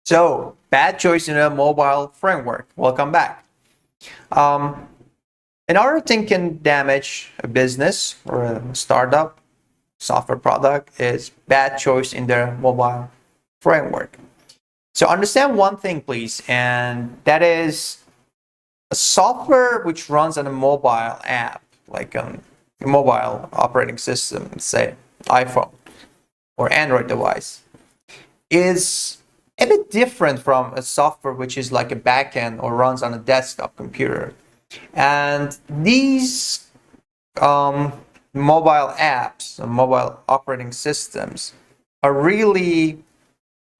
So, bad choice in a mobile framework. Welcome back. Um, Another thing can damage a business or a startup software product is bad choice in their mobile framework. So, understand one thing, please, and that is a software which runs on a mobile app, like a mobile operating system, say iPhone or Android device, is a bit different from a software which is like a backend or runs on a desktop computer. And these um, mobile apps, mobile operating systems, are really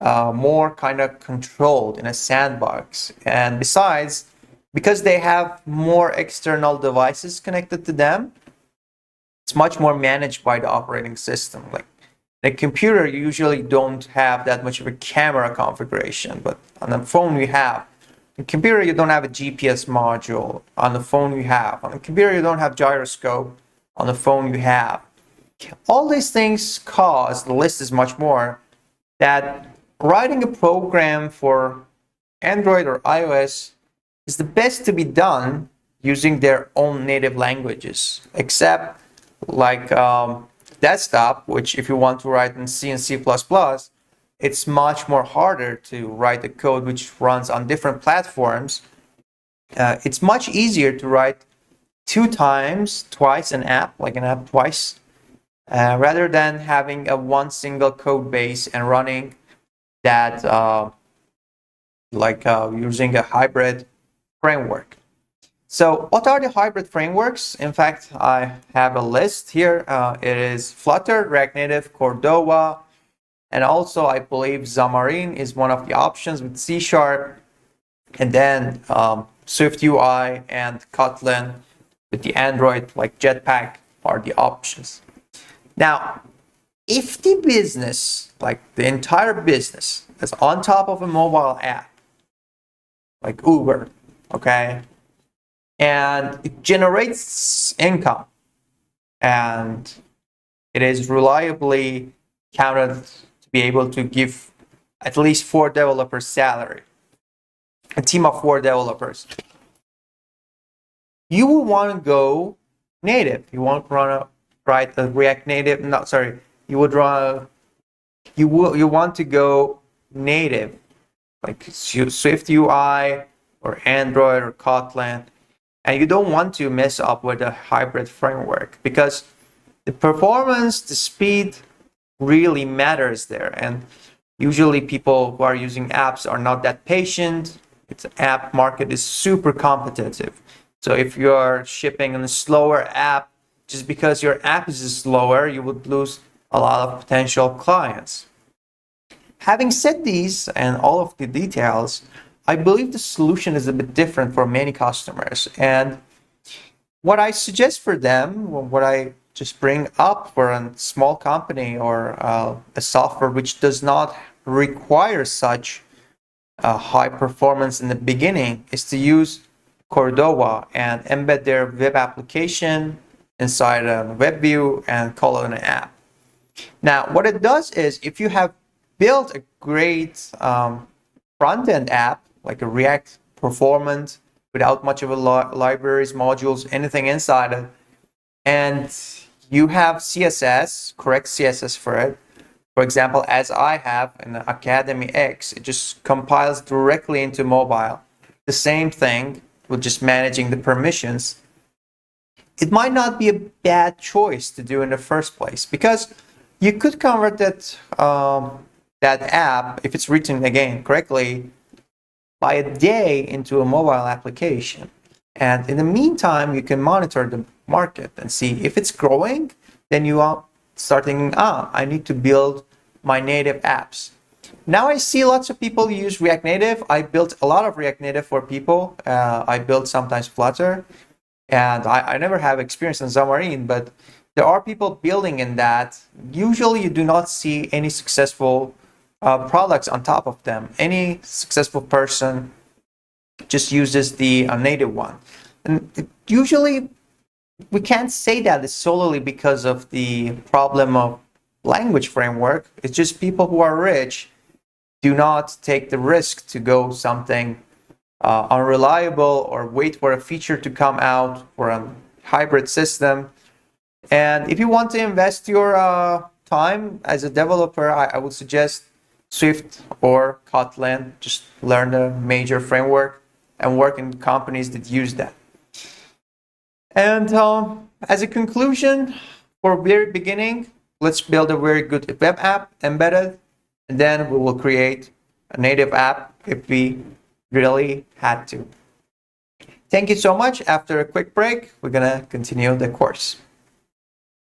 more kind of controlled in a sandbox. And besides, because they have more external devices connected to them, it's much more managed by the operating system. Like the computer, you usually don't have that much of a camera configuration, but on the phone you have. On the computer, you don't have a GPS module. On the phone, you have. On the computer, you don't have gyroscope. On the phone, you have. All these things cause, the list is much more, that writing a program for Android or iOS is the best to be done using their own native languages, except like desktop, which if you want to write in C and C++, it's much more harder to write a code which runs on different platforms. It's much easier to write twice an app, like an app twice, rather than having a one single code base and running that using a hybrid framework. So what are the hybrid frameworks? In fact, I have a list here. It is Flutter, React Native, Cordova, and also I believe Xamarin is one of the options with C Sharp, and then Swift UI and Kotlin with the Android, like Jetpack, are the options. Now, if the business, like the entire business, is on top of a mobile app, like Uber, okay, and it generates income and it is reliably counted to be able to give at least 4 developers salary, a team of 4 developers, you will want to go native. You won't write a React Native. No, sorry. You would run. You want to go native, like Swift UI or Android or Kotlin, and you don't want to mess up with a hybrid framework because the performance, the speed really matters there. And usually people who are using apps are not that patient. Its app market is super competitive. So if you are shipping a slower app, just because your app is slower, you would lose a lot of potential clients. Having said these and all of the details, I believe the solution is a bit different for many customers. And what I suggest for them, what I just bring up for a small company or a software which does not require such high performance in the beginning, is to use Cordova and embed their web application inside a web view and call it an app. Now, what it does is if you have built a great front-end app, like a React performance without much of a libraries, modules, anything inside it, and you have CSS, correct CSS for it. For example, as I have in the Academy X, it just compiles directly into mobile. The same thing with just managing the permissions. It might not be a bad choice to do in the first place because you could convert that app, if it's written again correctly, by a day into a mobile application. And in the meantime, you can monitor the market and see if it's growing, then you are starting, I need to build my native apps. Now I see lots of people use React Native. I built a lot of React Native for people. I built sometimes Flutter, and I never have experience in Xamarin, but there are people building in that. Usually you do not see any successful products on top of them. Any successful person just uses the native one. And usually we can't say that it's solely because of the problem of language framework. It's just people who are rich do not take the risk to go something unreliable or wait for a feature to come out for a hybrid system. And if you want to invest your time as a developer, I would suggest Swift or Kotlin. Just learn the major framework and work in companies that use that. And as a conclusion, for very beginning, let's build a very good web app embedded, and then we will create a native app if we really had to. Thank you so much. After a quick break, we're gonna continue the course.